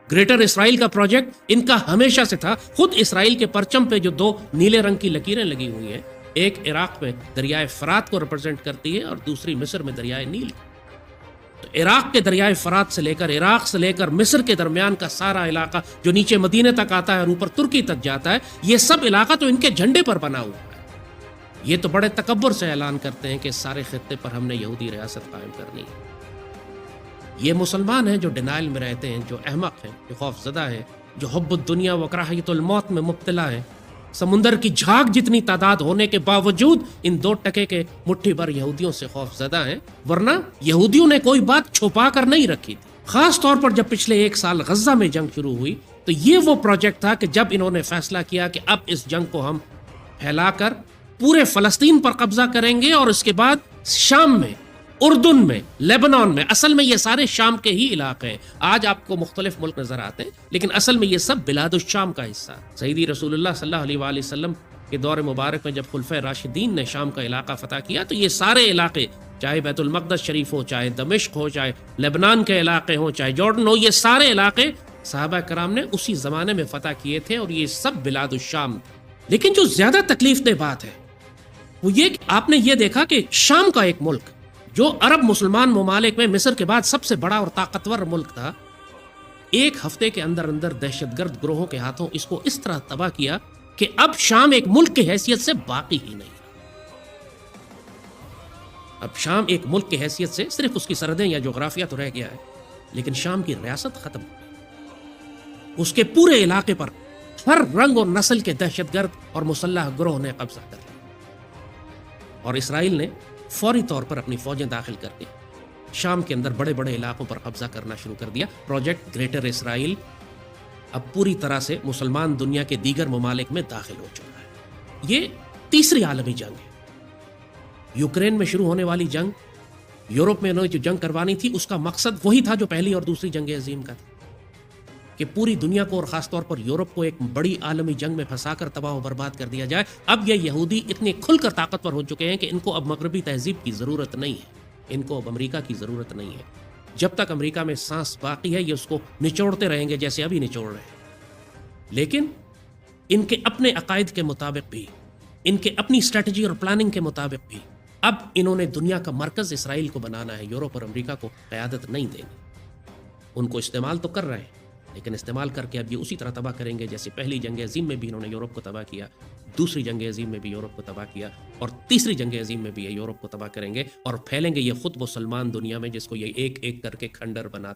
Greater اسرائیل کا project ان کا ہمیشہ سے تھا. خود اسرائیل کے پرچم پہ جو 2 نیلے رنگ کی لکیریں لگی ہوئی ہیں، ایک عراق میں دریائے فرات کو ریپرزینٹ کرتی ہے اور دوسری مصر میں دریائے نیل. تو عراق کے دریائے فرات سے لے کر عراق سے لے کر مصر کے درمیان کا سارا علاقہ جو نیچے مدینے تک آتا ہے اور اوپر ترکی تک جاتا ہے، یہ سب علاقہ تو ان کے جھنڈے پر بنا ہوا ہے. یہ تو بڑے تکبر سے اعلان کرتے ہیں کہ اس سارے خطے پر ہم نے یہودی ریاست قائم کرنی ہے. یہ مسلمان ہیں جو ڈینائل میں رہتے ہیں، جو احمق ہیں، جو خوف زدہ ہیں، جو حب الدنیا و کراہیت الموت میں مبتلا ہیں. سمندر کی جھاگ جتنی تعداد ہونے کے باوجود ان 2 ٹکے کے مٹھی بھر یہودیوں سے خوف زدہ ہیں، ورنہ یہودیوں نے کوئی بات چھپا کر نہیں رکھی تھی. خاص طور پر جب پچھلے 1 سال غزہ میں جنگ شروع ہوئی تو یہ وہ پروجیکٹ تھا کہ جب انہوں نے فیصلہ کیا کہ اب اس جنگ کو ہم پھیلا کر پورے فلسطین پر قبضہ کریں گے اور اس کے بعد شام میں، اردن میں، لیبنان میں، اصل میں یہ سارے شام کے ہی علاقے ہیں. آج آپ کو مختلف ملک نظر آتے ہیں لیکن اصل میں یہ سب بلاد الشام کا حصہ ہے. سیدی رسول اللہ صلی اللہ علیہ وآلہ وسلم کے دور مبارک میں جب خلفۂ راشدین نے شام کا علاقہ فتح کیا تو یہ سارے علاقے، چاہے بیت المقدس شریف ہو، چاہے دمشق ہو، چاہے لیبنان کے علاقے ہوں، چاہے جارڈن ہو، یہ سارے علاقے صحابہ کرام نے اسی زمانے میں فتح کیے تھے اور یہ سب بلاد الشام. لیکن جو زیادہ تکلیف دہ بات ہے وہ یہ کہ آپ نے یہ دیکھا کہ شام کا ایک ملک جو عرب مسلمان ممالک میں مصر کے بعد سب سے بڑا اور طاقتور ملک تھا، 1 ہفتے کے اندر اندر دہشت گرد گروہوں کے ہاتھوں اس کو اس طرح تباہ کیا کہ اب شام ایک ملک کی حیثیت سے باقی ہی نہیں. اب شام ایک ملک کی حیثیت سے صرف اس کی سرحدیں یا جغرافیہ تو رہ گیا ہے، لیکن شام کی ریاست ختم ہو گئی. اس کے پورے علاقے پر ہر رنگ اور نسل کے دہشت گرد اور مسلح گروہ نے قبضہ کر لیا اور اسرائیل نے فوری طور پر اپنی فوجیں داخل کر کے شام کے اندر بڑے بڑے علاقوں پر قبضہ کرنا شروع کر دیا. پروجیکٹ گریٹر اسرائیل اب پوری طرح سے مسلمان دنیا کے دیگر ممالک میں داخل ہو چکا ہے. یہ تیسری عالمی جنگ ہے. یوکرین میں شروع ہونے والی جنگ، یورپ میں انہوں نے جو جنگ کروانی تھی، اس کا مقصد وہی تھا جو پہلی اور دوسری جنگ عظیم کا تھا، کہ پوری دنیا کو اور خاص طور پر یورپ کو ایک بڑی عالمی جنگ میں پھنسا کر تباہ و برباد کر دیا جائے. اب یہ یہودی اتنے کھل کر طاقتور ہو چکے ہیں کہ ان کو اب مغربی تہذیب کی ضرورت نہیں ہے، ان کو اب امریکہ کی ضرورت نہیں ہے. جب تک امریکہ میں سانس باقی ہے یہ اس کو نچوڑتے رہیں گے جیسے ابھی نچوڑ رہے ہیں. لیکن ان کے اپنے عقائد کے مطابق بھی، ان کے اپنی اسٹریٹجی اور پلاننگ کے مطابق بھی اب انہوں نے دنیا کا مرکز اسرائیل کو بنانا ہے، یورپ اور امریکہ کو قیادت نہیں دینی. ان کو استعمال تو کر رہے ہیں لیکن استعمال کر کے اب یہ اسی طرح تباہ کریں گے جیسے پہلی جنگ عظیم میں بھی انہوں نے یورپ کو تباہ کیا، دوسری جنگ عظیم میں بھی یورپ کو تباہ کیا، اور تیسری جنگ عظیم میں بھی یہ یورپ کو تباہ کریں گے اور پھیلیں گے یہ خود مسلمان دنیا میں جس کو یہ ایک ایک کر کے کھنڈر بناتے